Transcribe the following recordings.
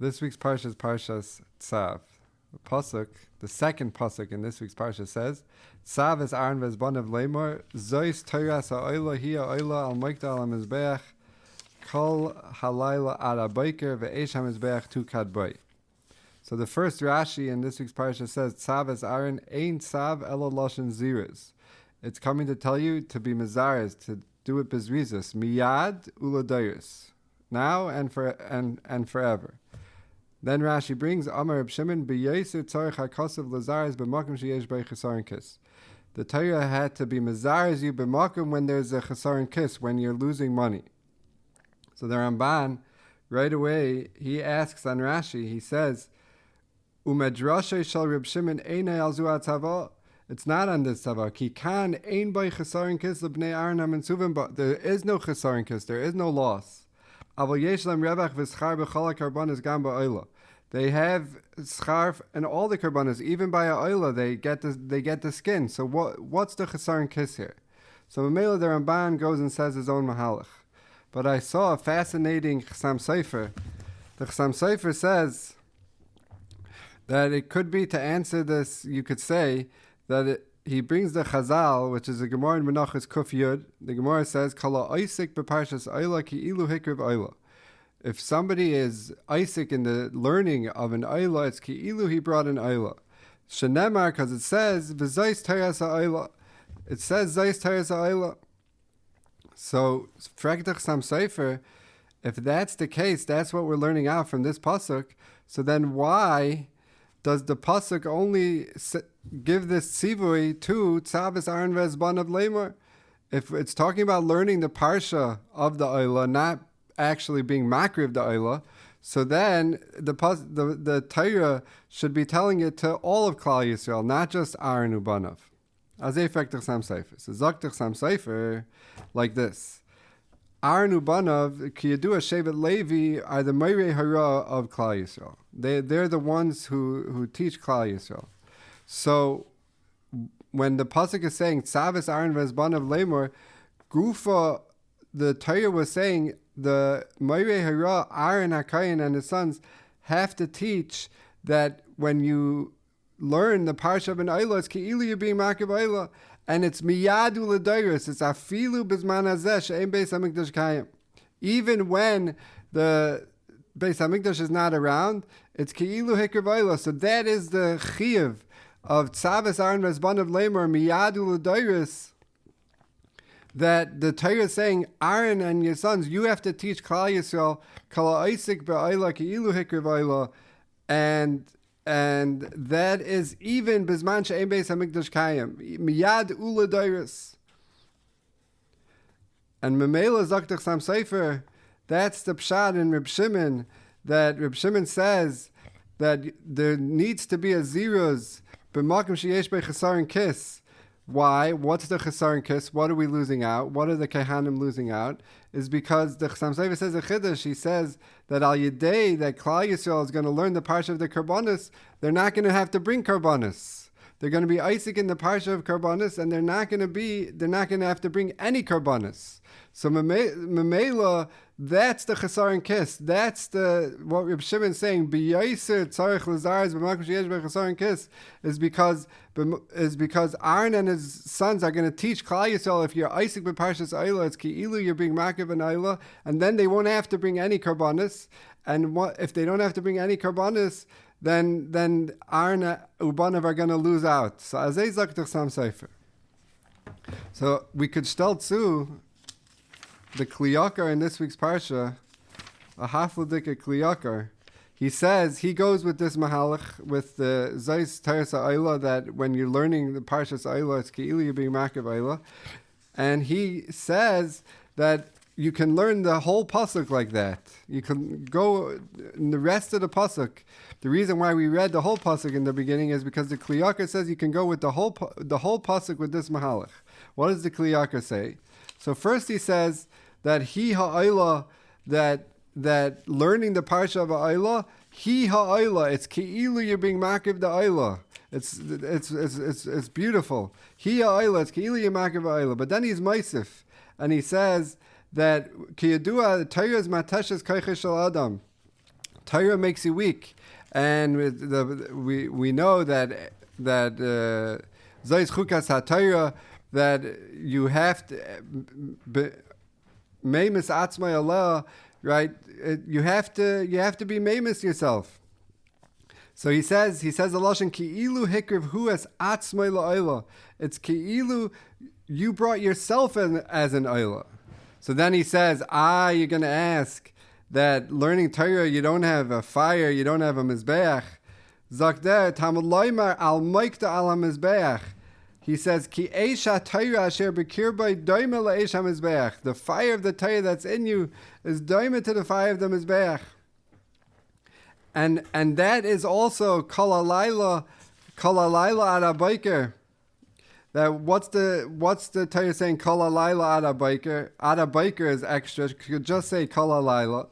This week's Parshas is Parshas Tzav. The second pasuk in this week's Parsha says, Tzav is Aaron v'ezbonav leimor, Zois Torah ha'olah hiya olah al moikdal ha'mizbeach, kol halayla ad ha'boker ve'esh ha'mizbeach tu kad boi. So the first Rashi in this week's Parsha says, Tzav is Aaron, ein Tzav elo loshen ziras. It's coming to tell you to be mizares, to do it bezrizas, miyad uladayus, now and forever. Then Rashi brings Amar Reb Shimon b'yosir tzarich hakasav lazares b'makom sheyesh bei chesaron kis. The Torah had to be mezares you b'makom when there's a chesaron kis, when you're losing money. So the Ramban, right away, he asks on Rashi, he says, Umedrashe shel Reb Shimon einay al zu hatzava. It's not on this tzava. Ki kan ein bei chesaron kis lebnei Aaron ha'mensuvim, but there is no chesaron kis, there is no loss. They have schar and all the karbanos, even by a oila, they get the skin. So what's the chesaron kiss here? So Mamela the Ramban goes and says his own mahalach. But I saw a fascinating Chasam Sofer. The Chasam Sofer says that it could be, to answer this, you could say that he brings the Chazal, which is a Gemara in Menachos Kuf Yud. The Gemara says, Kala Oisik beParshas Olah ki ilu hikriv Olah. If somebody is Isaac in the learning of an Olah, it's ki ilu he brought an Olah. Shenemar, because it says, V'zais teres ha'olah. It says, Zais teres ha'olah. So, Frekdach Sam Sefer, if that's the case, that's what we're learning out from this pasuk. So then why does the pasuk only give this tzivui to Tzav is Aaron v'ezbonav leimor? If it's talking about learning the parsha of the Olah, not actually being makriv the Olah, so then the Torah should be telling it to all of Klal Yisrael, not just Aaron ubanav. Azay fektach Sam Sefer. So zaktach Sam Sefer like this. Aaron ubanav ki yadua shevet Levi are the meirei hara of Klal Yisrael. They're the ones who teach Klal Yisrael. So when the pasuk is saying Tzav Aaron v'ezbonav leimor, Gufa, the Torah was saying the meirei hara, Aaron HaKayin and his sons, have to teach that when you learn the parsha of an Olah, it's ki'ilu you're being makiv Olah, and it's miyadu l'dayros, it's afilu b'zman hazeh she'ein beis hamikdash kayim. Even when the Beis Hamikdash is not around, it's ki'ilu hikriv Olah. So that is the chiyuv of Tzav Aaron v'ezbonav leimor miyadu l'dayros, that the Torah is saying, Aaron and your sons, you have to teach Klal Yisrael kala Isaac be'Olah ki'ilu hikriv Olah, and that is even bizman she'ein beis hamikdash kayim miyad uladayros. And Memela zaktach Sam Sefer, that's the pshat in Reb Shimon, that Reb Shimon says that there needs to be a ziruz b'makom sheyesh bei chesaron kis. Why? What's the chesaron kis? What are we losing out? What are the kehanim losing out? Is because the Chasam Sofer says a chiddush. He says that al yedei, that Klal Yisrael is going to learn the parsha of the karbanos, they're not going to have to bring karbanos. They're going to be Isaac in the parsha of karbanos, and they're not going to have to bring any karbanos. So Memela, that's the chesaron kis. That's what Reb Shimon is saying. B'yosir tzarich lazares b'makom sheyesh bei chesaron kis is because Aaron and his sons are going to teach Klal Yisrael, if you're Isaac b'parshas Olah, it's ki'ilu you're being makiv an Olah, and then they won't have to bring any karbanos. And if they don't have to bring any karbanos, then Aaron ubanav are going to lose out. So azay zaktach Sam Sefer. So we could stel too the kliyakar in this week's parsha, a hafladika kliyakar. He says, he goes with this mahalach, with the Zais Teres Olah, that when you're learning the Parshas Olah, it's ki'ilu you're being makiv Olah. And he says that you can learn the whole pasuk like that. You can go in the rest of the pasuk. The reason why we read the whole pasuk in the beginning is because the kliyakar says you can go with the whole pasuk with this mahalach. What does the kliyakar say? So first he says that he ha'olah, that learning the parsha of Olah, he ha'olah, it's ki'ilu you're being makiv the Olah. It's beautiful. He ha'olah, it's ki'ilu you're makiv Olah. But then he's meisif, and he says that ki yadua Torah is mateshes koiches shel adam. Torah makes you weak, and we know that Zayis Chukas HaTorah, that you have to Meimis Atzmai Allah, right? You have to be Meimis yourself. So he says the lashon ki'ilu hikriv hu es atzmai la'olah. It's ki'ilu you brought yourself as an olah. So then he says, you're going to ask that learning Torah, you don't have a fire, you don't have a mizbeach. Zakder tamud loymar al moikta al mizbeach. He says, Ki eisha Torah asher b'kirbay doime la'esh ha-mizbeach. The fire of the Torah that's in you is doime to the fire of the mizbeach. And that is also kol halayla ad habayker. That what's the Torah saying? Kol halayla ad habayker. Ad habayker is extra. You could just say kol halayla.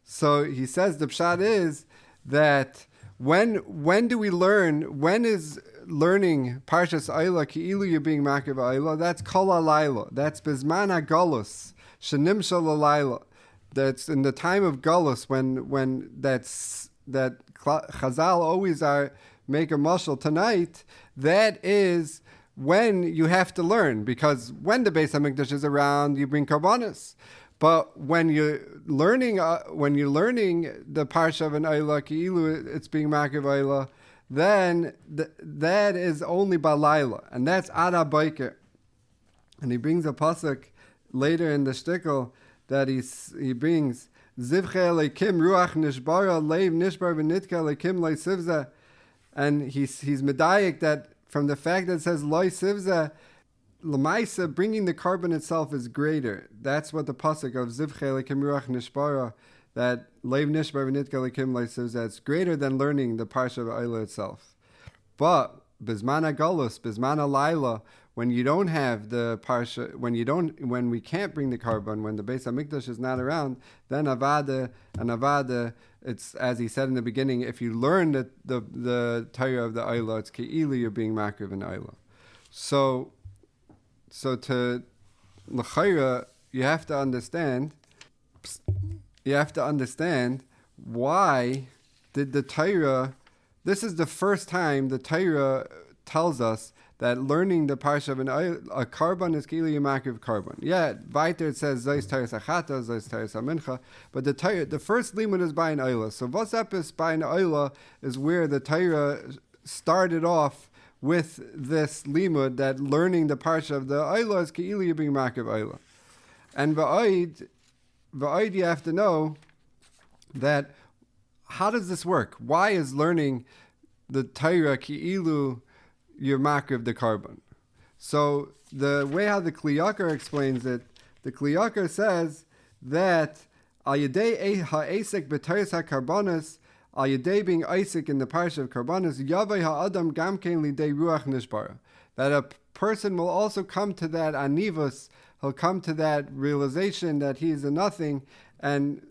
So he says the pshat is that when do we learn? When is learning Parshas Olah ki'ilu you're being makiv Olah? That's kol halayla. That's bizman hagolus shenimshal halayla. That's in the time of Golus when that Chazal always make a mashal tonight. That is when you have to learn, because when the Beis Hamikdash is around, you bring karbanos. But when you're learning the parsha of an Olah ki'ilu it's being makiv Olah, then that is only balayla, and that's ad habayker. And he brings a pasuk later in the shtickle that he brings Zivche Elokim Ruach Nishbara Leiv Nishbar V'Nitka Elokim Loi Sivza, and he's medayik that from the fact that it says Loi Sivza, Lamaisa, bringing the carbon itself is greater. That's what the pasuk of Zivche Elokim Ruach Nishbara, that Leiv Nishbar V'Nitka Elokim Loi Sivza, it's greater than learning the parsha of Olah itself. But Bizman HaGolus, Bizman HaLaila, when you don't have the parsha, when we can't bring the carbon, when the Beis Hamikdash is not around, then avada, it's as he said in the beginning. If you learn the Torah of the Olah, it's ke'ilu you're being makriv in Olah. So to l'chayra, you have to understand why did the Torah. This is the first time the Torah tells us that learning the parsha of a carbon is kili yamakiv carbon. Yeah, weiter it says Zayis Teres Achata, Zayis Teres Amincha, but the first limud is by an Olah. So Vosapis by an Olah is where the Torah started off with this limud that learning the parsha of the Olah is kili being makiv Olah. And va'oid you have to know that how does this work? Why is learning the Torah ki'ilu your makriv the carbon? So the way how the Kli Yakar explains it, the Kli Yakar says that al yedei ha'esek b'Toras ha'karbonos, al yedei being Isaac in the parsha of karbonos, yavei ha'adam gamkein lidei ruach nishbara, that a person will also come to that anivus, he'll come to that realization that he is a nothing, and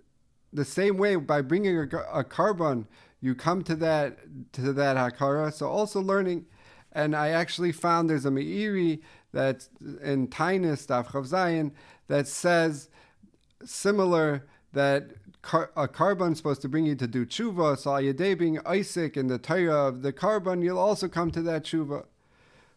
the same way by bringing a carbon, you come to that hakara. So also learning. And I actually found there's a Meiri that's in Tainus, Daf Chav Zayin, that says similar, that a carbon is supposed to bring you to do tshuva. So al yedei being Isaac in the Torah of the carbon, you'll also come to that tshuva.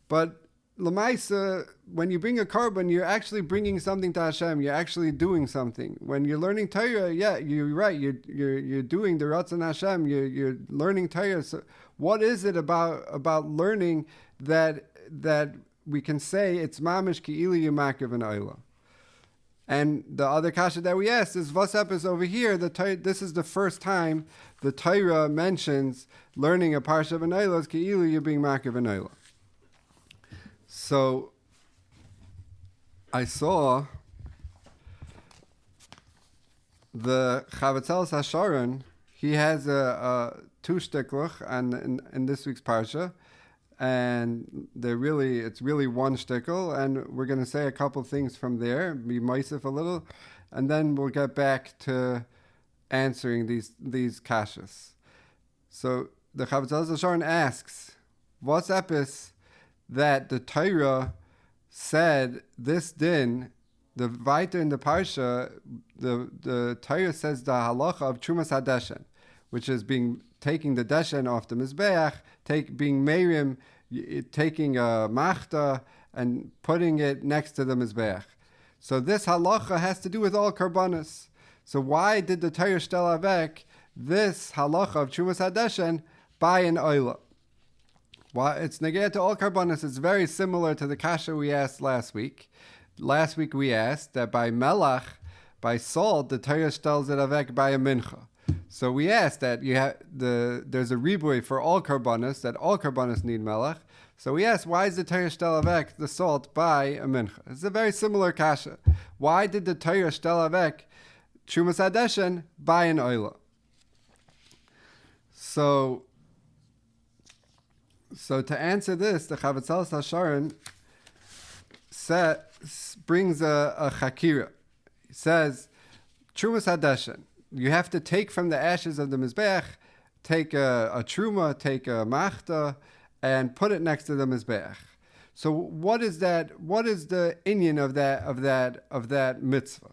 But Lamaisa, when you bring a carbon, you're actually bringing something to Hashem. You're actually doing something. When you're learning Torah, yeah, you're right. You're doing the Ratzon Hashem. You're learning Torah. So what is it about learning that we can say it's mamish ki'ilu yamakiv and Olah? And the other kasha that we asked is Vasap is over here. This is the first time the Torah mentions learning a parsha of an Olah is ki'ilu you're being makiv and Olah. So I saw the Chavatzelis Hasharon. He has a two shtiklach and in this week's parsha, and it's really one shtikl, and we're going to say a couple things from there, be meisif a little, and then we'll get back to answering these kashas. So the Chavatzelis Hasharon asks, what's epis that the Torah said this din, the Vaiter in the Parsha, the Torah says the halacha of Trumas Hadeshen. which is taking the deshen off the mizbeach, being meirim, taking a machta and putting it next to the mizbeach. So this halacha has to do with all karbanos. So why did the Torah shtel avek this halacha of Trumas HaDeshen by an Olah? Well, it's neged to all karbanos. It's very similar to the kasha we asked last week. Last week we asked that by melach, by salt, the Torah shtels it avek by a mincha. So we asked that there's a ribui for all karbanos, that all karbanos need melach. So we asked, why is the Torah shtel avek the salt by a mincha? It's a very similar kasha. Why did the Torah shtel avek Trumas HaDeshen by an Olah? So to answer this, the Chavetzeles HaSharon brings a chakira. He says, Trumas HaDeshen, you have to take from the ashes of the mizbeach, take a truma, take a machta, and put it next to the mizbeach. So what is that? What is the inyan of that mitzvah?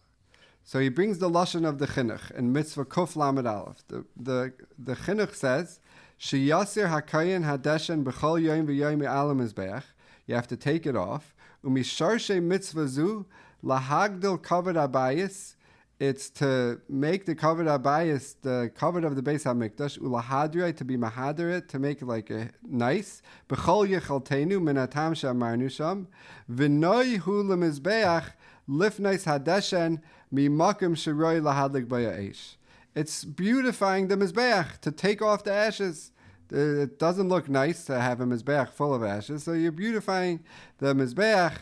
So he brings the lashon of the chinuch in mitzvah kuf lamed aleph. The chinuch says, Sheyasir hakayin hadeshen b'chol yoyim v'yoyim me'al mizbeach. You have to take it off. Umisharshe mitzvah zu lahagdil kavod abayis. It's to make the kavod abayis, the kavod of the Beis HaMikdash, ulahadrei, to be mahaderet, to make it like a nice. B'chol yechaltenu min hatam she'amarnu sham. V'noi hu lemizbeach lifnais hadeshen mimakim shiroi lahadlik b'ya'esh. It's beautifying the mizbeach, to take off the ashes. It doesn't look nice to have a mizbeach full of ashes, so you're beautifying the mizbeach.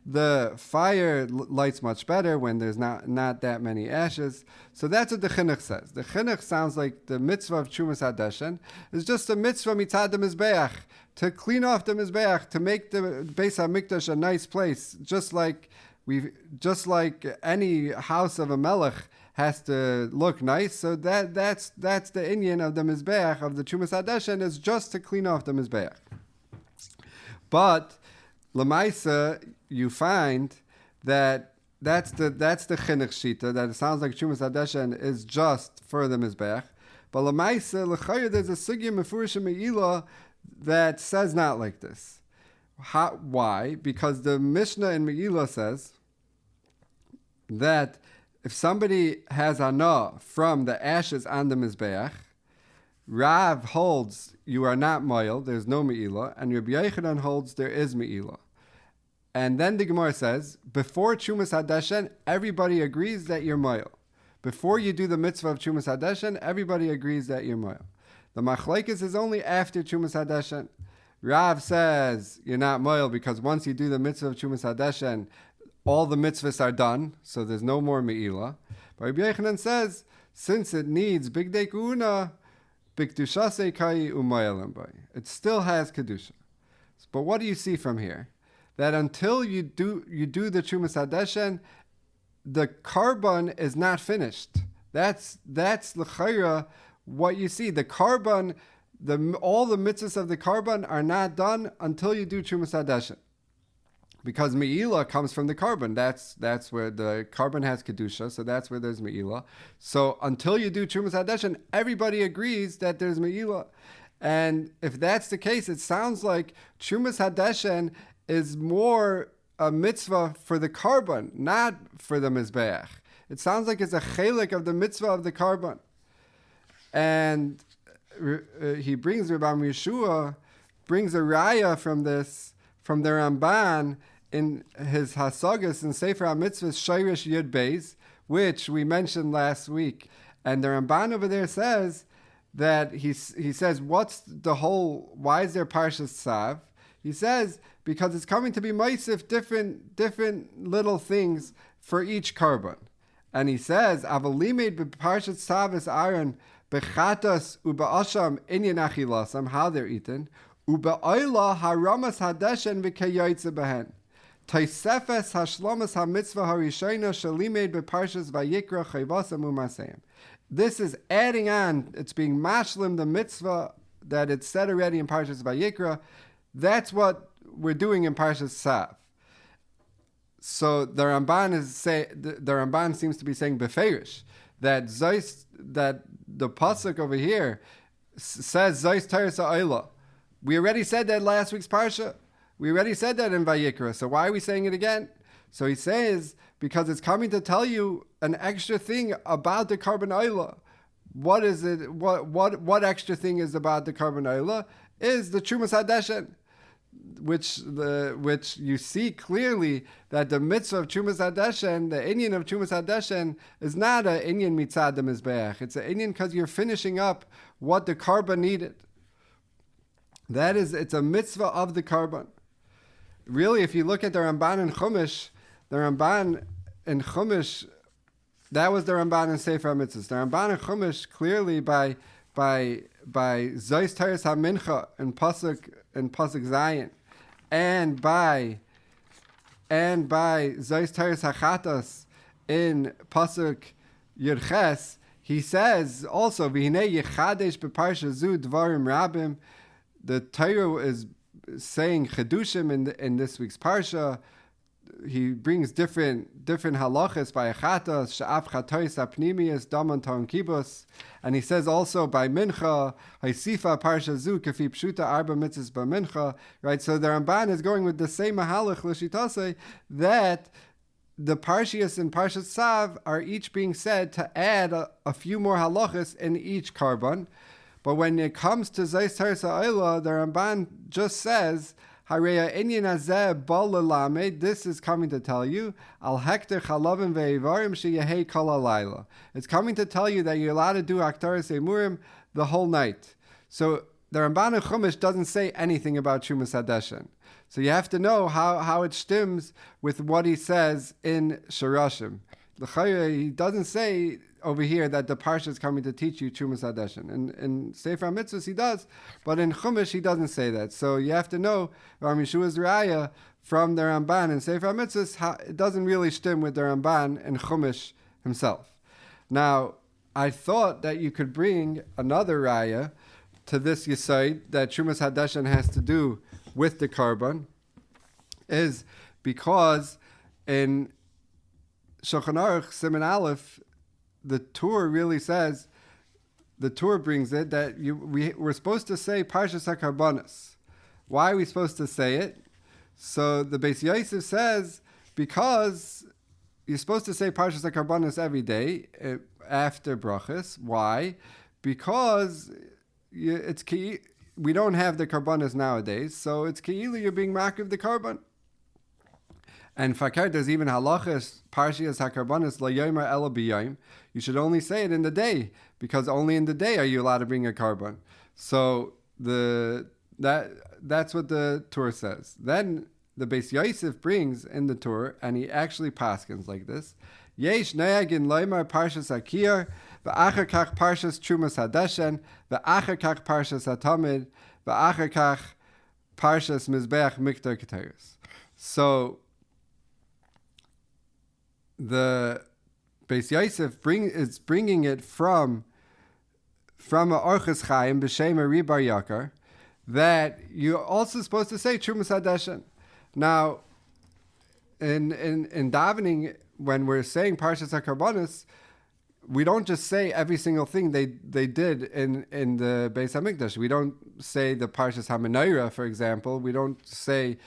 The fire lights much better when there's not that many ashes. So that's what the chinuch says. The chinuch sounds like the mitzvah of Trumas HaDeshen is just a mitzvah mitzad the mizbeach, to clean off the mizbeach, to make the Beis HaMikdash a nice place, just like any house of a melech has to look nice. So that's the inyan of the mizbeach of the Trumas HaDeshen, is just to clean off the mizbeach. But Lamaisa, you find that that's the chinuch shita, that it sounds like Trumas HaDeshen is just for the mizbeach. But Lamaisa, l'chayr, there's a sugya mefurish me'ilah that says not like this. Why? Because the Mishnah in Me'ilah says that if somebody has anah from the ashes on the mizbeach, Rav holds you are not moil, there's no me'ilah, and Rabbi Yochanan holds there is me'ilah. And then the Gemara says, before Trumas HaDeshen, everybody agrees that you're moil. Before you do the mitzvah of Trumas HaDeshen, everybody agrees that you're moil. The machlekes is only after Trumas HaDeshen. Rav says you're not moil because once you do the mitzvah of Trumas HaDeshen, all the mitzvahs are done, so there's no more me'ilah. But Rabbi Yochanan says, since it needs bigdei kuna, bikdushasei kai umayalim bay, it still has kedusha. But what do you see from here? That until you do the Trumas HaDeshen, the carbon is not finished. That's l'chayra what you see. The carbon, all the mitzvahs of the carbon are not done until you do Trumas HaDeshen. Because me'ilah comes from the carbon. That's where the carbon has kedusha, so that's where there's me'ilah. So until you do Trumas HaDeshen, everybody agrees that there's me'ilah. And if that's the case, it sounds like Trumas HaDeshen is more a mitzvah for the carbon, not for the mizbeach. It sounds like it's a chelik of the mitzvah of the carbon. And he brings, Rabbi Yeshua brings a raya from this, from the Ramban, in his Hasagas in Sefer HaMitzvahs Shirish Yud Beis, which we mentioned last week. And the Ramban over there says that he says, why is there Parshas Tzav? He says, because it's coming to be Meisif, different little things for each carbon. And he says, Avalimed b'Parshas Tzav is Aaron b'chatas u'ba'asham inyan achilasam, how they're eaten, u'ba'olah haramas hadeshen v'kayotze behen. Taisefes hashlomas hamitzvah harishayna shalimed b'Parshas Vayikra chayvasam u'masayim. This is adding on, it's being mashlim the mitzvah that it's said already in Parshas Vayikra. That's what we're doing in Parshas Tzav. So the Ramban seems to be saying beferish that the pasuk over here says Zeis Teres Olah. We already said that last week's parsha. We already said that in Vayikra. So why are we saying it again? So he says because it's coming to tell you an extra thing about the Karban Olah. What is it? What extra thing is about the Karban Olah? Is the Trumas Hadeshen, which you see clearly that the mitzvah of Trumas Hadeshen, the inyan of Trumas Hadeshen, is not an inyan mitzad the mizbeach. It's an inyan because you're finishing up what the Karban needed. It's a mitzvah of the Karban. Really, if you look at the Ramban in Chumash, that was the Ramban in Sefer HaMitzvahs. The Ramban in Chumash clearly by Zeis Teres HaMincha in Pasuk Zayin, and by Zeis Teres HaChatas in Pasuk Yirches, he says also V'hinei Yechadesh beParsha Zu Dvarim Rabim. The Torah is saying Chedushim in this week's Parsha. He brings different halachas by Achatas, Sha'af Chatois Apnimius, Daman Ton Kibus, and he says also by Mincha, Haisifa Parsha Zu, Kafi Pshuta Arba Mitzvahs by Mincha, right? So the Ramban is going with the same mahalach l'shitase that the Parshas and Parshas Tzav are each being said to add a few more halachas in each Karban. But when it comes to Zeis Teres Olah, the Ramban just says, Hareya inyan hazeh bal lelamed. This is coming to tell you al hekter chalavim ve'ivarim sheyehei kol halayla. It's coming to tell you that you're allowed to do aktaris emurim the whole night. So the Ramban in Chumash doesn't say anything about Trumas Hadeshen. So you have to know how it stems with what he says in Shirashim. He doesn't say over here that the Parsha is coming to teach you Trumas Hadeshen. In Sefer HaMitzvahs he does, but in Chumash he doesn't say that. So you have to know Ram Yeshua's Raya from the Ramban in Sefer HaMitzvahs, it doesn't really stem with the Ramban and Chumash himself. Now, I thought that you could bring another Raya to this Yesod that Trumas Hadeshen has to do with the Karban, is because in Shulchan Aruch Siman Aleph, the Tur really says, the Tur brings it, that we're supposed to say Parshas HaKarbanos. Why are we supposed to say it? So the Beis Yosef says, because you're supposed to say Parshas HaKarbanos every day after Brachas. Why? Because it's key. We don't have the Karbanos nowadays, so it's Ke'ilu you're being makriv the Karban. And Fakir, there's even halachas, Parshas HaKarbanos la yomer ela b'yom. You should only say it in the day, because only in the day are you allowed to bring a Karban. So that's what the Tur says. Then the Beis Yosef brings in the Tur, and he actually paskins like this: Yesh ne'agin loymar Parshas Akiyar, v'acher kach Parshas Trumas Hadeshen, v'acher kach Parshas Hatamid, v'acher kach Parshas Mizbeach Mikdar Keteris. So the Beis Yosef is bringing it from a Orchos Chaim b'shem Ari Bar Yakar, that you're also supposed to say Trumas Hadeshen. Now, in davening, when we're saying Parshas HaKarbanos, we don't just say every single thing they did in the Beis HaMikdash. We don't say the Parshas HaMenorah, for example. We don't say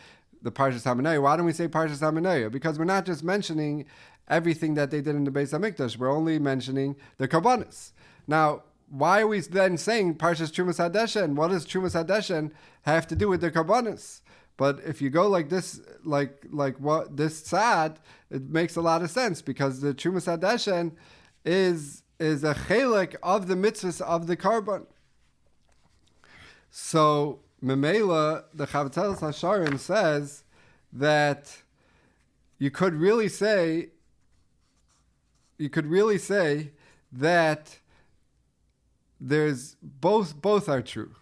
the Parshas HaMenorah. Why don't we say Parshas HaMenorah? Because we're not just mentioning everything that they did in the Beis HaMikdash. We're only mentioning the Karbanos. Now, why are we then saying Parshas Trumas Hadeshen? What does Trumas Hadeshen have to do with the Karbanos? But if you go like this, like what this tzad, it makes a lot of sense, because the Trumas Hadeshen is a chelik of the mitzvahs of the Karban. So Memela, the Chavetzeles Hasharim says that you could really say that there's both are true.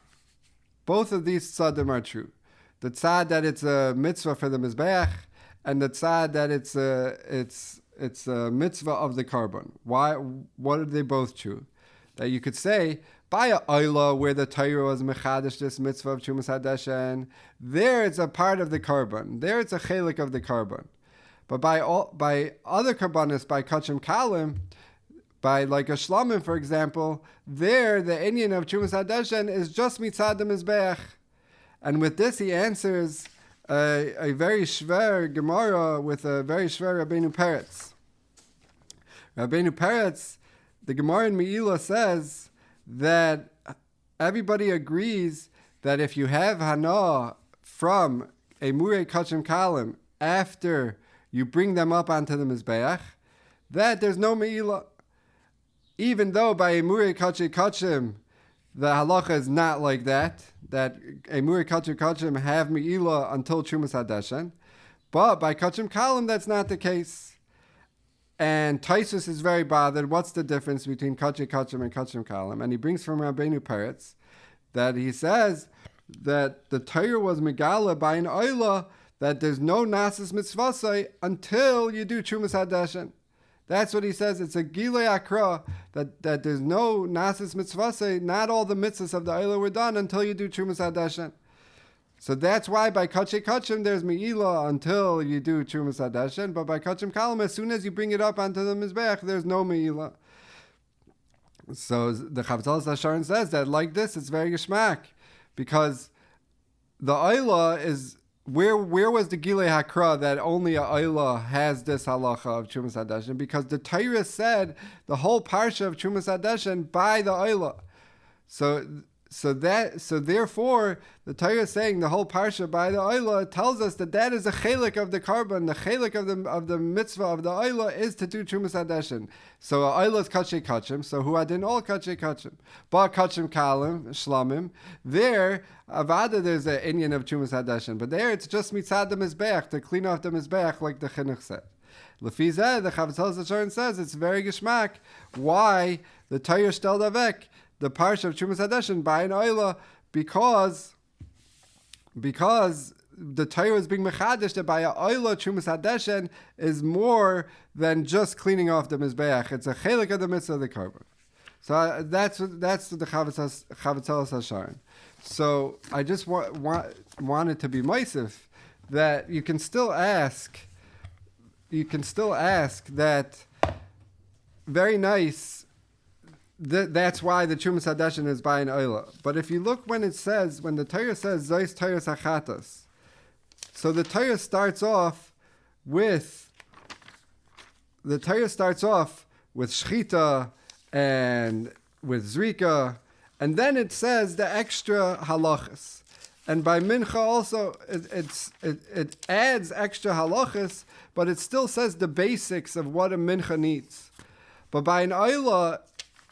Both of these tzadim are true. The tzad that it's a mitzvah for the mizbeach, and the tzad that it's a mitzvah of the Karban. Why? What are they both true? That you could say by a Olah, where the Torah was mechadish this mitzvah of Trumas Hadeshen, there it's a part of the Karban. There it's a chelik of the Karban. But by other karbanis, by kachim kalim, by like a shlamim, for example, there the inyan of Trumas Hadeshen is just mitzad the mizbeach. And with this he answers a very shver Gemara with a very shver Rabbeinu Peretz. Rabbeinu Peretz, the Gemara in Me'ilah says that everybody agrees that if you have hana from a murei kachim kalim after you bring them up onto the mizbeach, that there's no Me'ilah. Even though by a murei kachim the halacha is not like that a murei kachim have Me'ilah until Trumas Hadeshen, but by kachim kalim that's not the case. And Taisus is very bothered. What's the difference between kachim and kachim kalim? And he brings from Rabbeinu Peretz that he says that the Torah was megala by an oila that there's no nasis mitzvasai until you do Trumas Hadeshen. That's what he says. It's a gilei akra that there's no nasis mitzvasai. Not all the mitzvahs of the oila were done until you do Trumas Hadeshen. So that's why by kachim there's Me'ilah until you do Trumas Hadeshen, but by kachim kalim, as soon as you bring it up onto the mizbeach, there's no Me'ilah. So the Chavtzalas Hasharon says that like this, it's very geschmack, because the oila is where was the Gilei Hakra that only a oila has this halacha of Trumas Hadeshen? Because the Torah said the whole parsha of Trumas Hadeshen by the oila. So therefore, the Torah is saying the whole parsha by the oila tells us that is a chelik of the carbon. The chelik of the mitzvah of the oila is to do Trumas Hadeshen. So a oila is kachim. So who adin all kachim. But kachim kalim shlamim. There avada there's an inyan of Trumas Hadeshen, but there it's just mitzad the mizbeach to clean off the mizbeach like the chinuch said. Lefizeh, the Chavtzalas Hasharon says it's very geschmack why the Torah stelled avek the parsha of Trumas Hadeshen by an oila, because the Torah is being mechadish that by an oila Trumas Hadeshen is more than just cleaning off the mizbeach. It's a chelik of the mitzvah of the carbon. So that's the Chavtzalas Hasharon. So I just wanted to be meisif that you can still ask that very nice. That's why the Trumas Hadeshen is by an oila. But if you look when the Torah says Zois Torah Sachatas, so the Torah starts off with shchita and with zrika, and then it says the extra halachas. And by mincha also it adds extra halachas, but it still says the basics of what a mincha needs. But by an oila,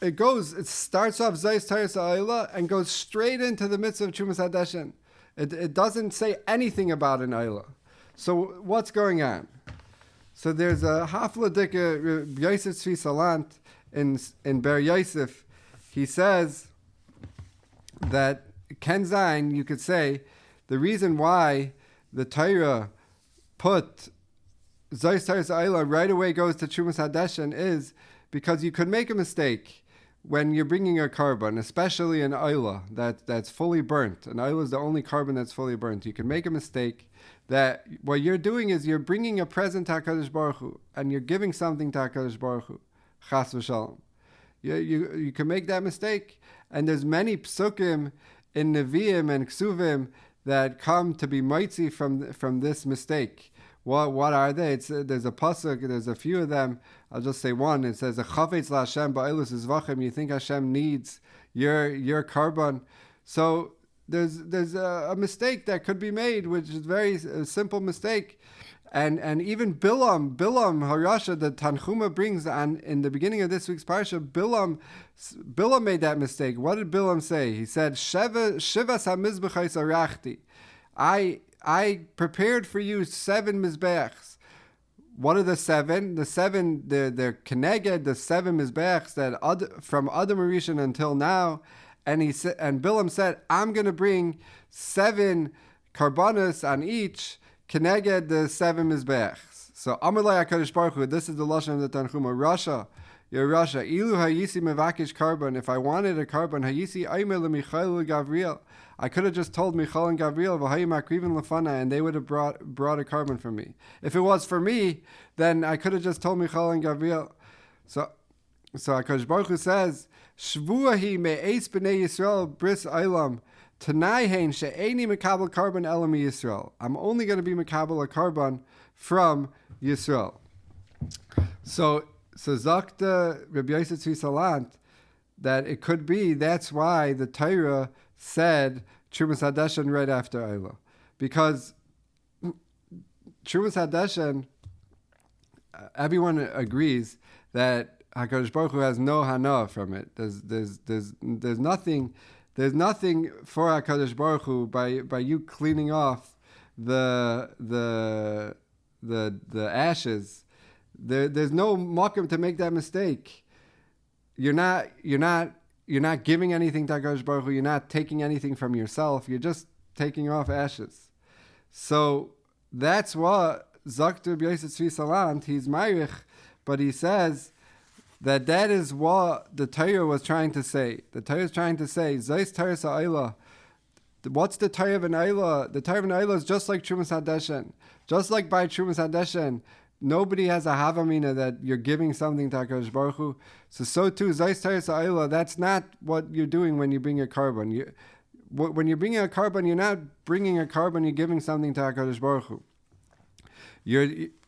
it starts off Zayis Taris Olah and goes straight into the mitzvah of Trumas Hadeshen. It doesn't say anything about an Olah. So what's going on? So there's a Hafla Dika Yosef Tzvi Salant in Ber Yosef. He says that Ken Zayin, you could say, the reason why the Torah put Zayis Taris Olah right away goes to Trumas Hadeshen is because you could make a mistake when you're bringing a carbon, especially an oila that's fully burnt. An oila is the only carbon that's fully burnt. You can make a mistake that what you're doing is you're bringing a present to HaKadosh Baruch Hu, and you're giving something to HaKadosh Baruch Hu. Chas v'shalom. You can make that mistake. And there's many psukim in Nevi'im and Ksuvim that come to be mitzi from this mistake. What are they? There's a pasuk. There's a few of them. I'll just say one. It says, "A chavetz laHashem ba'ilus izvachim." You think Hashem needs your carbon? So there's a mistake that could be made, which is a simple mistake. And even Bilam Harasha, the Tanchuma brings on in the beginning of this week's parsha, Bilam made that mistake. What did Bilam say? He said, "Shivas hamizbechais arachti." I prepared for you 7 mizbeachs. What are the 7? The 7, they're keneged, the 7 mizbeachs that from Adam Rishon until now. And Bilam said, I'm going to bring 7 karbanos on each, keneged the 7 mizbeachs. So Amar Lai HaKadosh Baruch Hu, this is the lashon of the Tanchuma. Rasha, You're Russia. Ilu hayisi mevakish carbon. If I wanted a carbon, hayisi aimer leMichael Gavriel. I could have just told Michael and Gavriel v'hayu makrivin lefana, and they would have brought a carbon for me. If it was for me, then I could have just told Michael and Gavriel. So HaKadosh Baruch Hu says, Shvuahi me'eis b'nei Yisrael bris Eilam. Tanaihen she'eni mekabel carbon elam Yisrael. I'm only going to be mekabel a carbon from Yisrael. So Zakta Rabbi Yosef Tzvi Salant that it could be that's why the Torah said Trumas Hadeshen right after Olah, because Trumas Hadeshen, everyone agrees that HaKadosh Baruch Hu has no hana from it. There's nothing for HaKadosh Baruch Hu by you cleaning off the ashes. There's no makom to make that mistake. You're not giving anything to HaKadosh Baruch Hu. You're not taking anything from yourself. You're just taking off ashes. So that's what Zaktu Rabbi Yosef Tzvi Salant, he's Meirich, but he says that is what the Torah was trying to say. The Torah is trying to say, Zais Torah Sa'ila. What's the Torah of an Olah? The Torah of an Olah is just like Trumas Hadeshen. Just like by Trumas Hadeshen, nobody has a havamina that you're giving something to HaKadosh Baruch Hu. So too, Zais Torah Sa'ila, that's not what you're doing when you bring a carbon. When you're bringing a carbon, you're not bringing a carbon, you're giving something to HaKadosh Baruch Hu.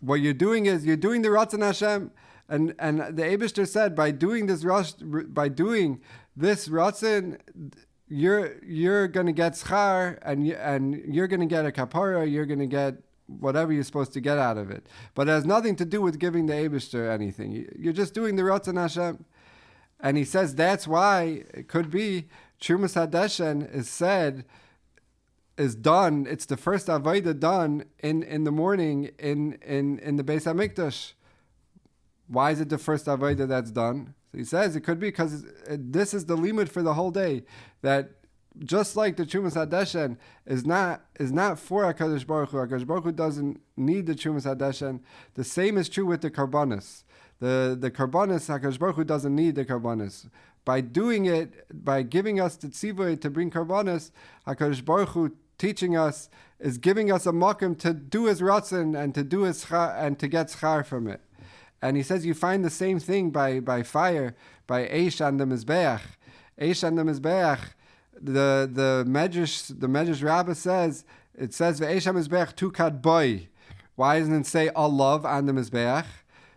What you're doing is, you're doing the Ratzon Hashem. And the Eibishter said, by doing this Ratzon, you're going to get schar, and you're going to get a kapara, you're going to get whatever you're supposed to get out of it. But it has nothing to do with giving the Eibishter anything. You're just doing the Ratzon Hashem. And he says that's why it could be Trumas Hadeshen is done. It's the first avodah done in the morning in the Beis Hamikdash. Why is it the first avodah that's done? So he says it could be because this is the limud for the whole day. That just like the Trumas Hadeshen is not for HaKadosh Baruch Hu. HaKadosh Baruch Hu doesn't need the Trumas Hadeshen. The same is true with the karbanos. The karbanos, HaKadosh Baruch Hu doesn't need the karbanos. By doing it, by giving us the tzivui to bring karbanos, HaKadosh Baruch Hu teaching us is giving us a makom to do his ratzon and to do his schar and to get schar from it. And he says you find the same thing by fire, by Eish and the Mizbeach. Eish and the Mizbeach, the Medrash Rabbah says, it says Eish and Mizbeach tukad boy. Why doesn't it say Allah and the Mizbeach?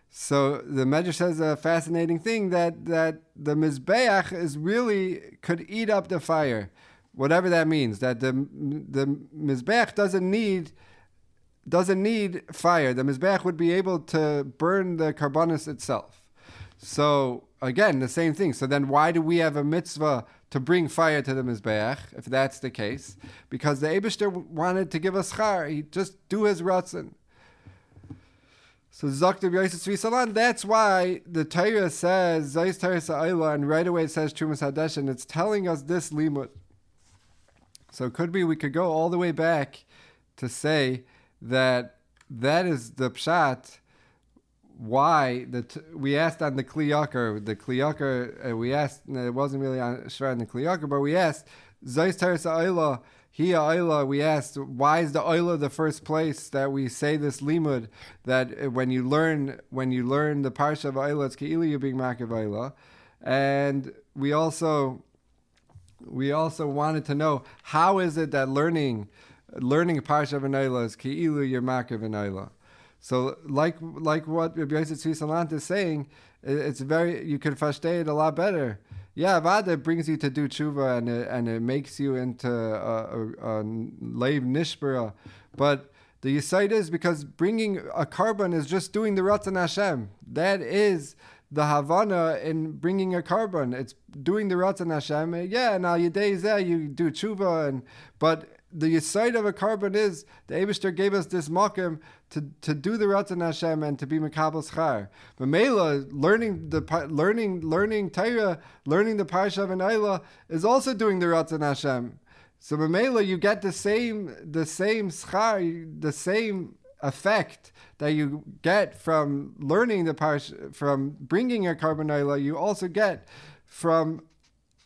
So the Medrash says a fascinating thing that the Mizbeach is really could eat up the fire, whatever that means. That the Mizbeach doesn't need fire. The Mizbeach would be able to burn the karbanos itself. So again, the same thing. So then why do we have a mitzvah to bring fire to the Mizbeach, if that's the case? Because the Eibishter wanted to give us schar. He just do his ratzon. So Zakta Rabbi Yosef Tzvi Salant, that's why the Torah says, Zayis Torah Sa'ila, and right away it says Trumas Hadeshen. It's telling us this limud. So it could be we could go all the way back to say that is the pshat. Why we asked on the Kli Yakar, we asked, it wasn't really on Shra on the Kli Yakar, but we asked Zayis Teres Olah, Hiya Olah. We asked why is the Olah the first place that we say this limud, that when you learn the Parsha of Olah, it's Ke'ilu you're being Makav Olah, and we also wanted to know how is it that learning Parsha of Olah is Ke'ilu you're Makav Olah. So, like what Rabbi Yosef Tzvi Salant is saying, it's very, you can versteh it a lot better. Yeah, Avada brings you to do tshuva and it makes you into a leiv nishbara. But the yisaid is because bringing a carbon is just doing the Ratzon Hashem. That is the Havana in bringing a carbon. It's doing the Ratzon Hashem. Yeah, and al yedei zeh you do tshuva, but the yisaid of a carbon is the Eibishter gave us this makom to do the Ratzon Hashem and to be mekabel schar. But Mela, learning Torah, learning the Parsha of Olah is also doing the Ratzon Hashem. So Mela, you get the same schar, the same effect that you get from learning the parsha, from bringing a carbon Olah, you also get from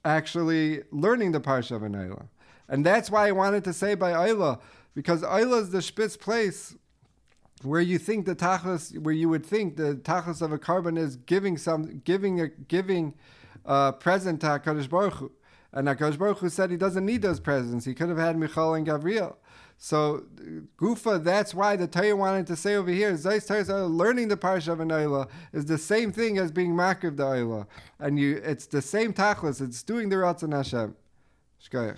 actually learning the parsha of an Olah. And that's why I wanted to say by Olah, because Olah is the spitz place where you think the tachlis, where you would think the tachlis of a carbon is giving a present to HaKadosh Baruch Hu. And HaKadosh Baruch Hu said he doesn't need those presents. He could have had Michal and Gabriel. So, Gufa, that's why the Torah wanted to say over here, Zayis Torah, learning the parsha of an Olah is the same thing as being makriv the Olah. And it's the same tachlis, it's doing the Ratzon Hashem. Shkoyach.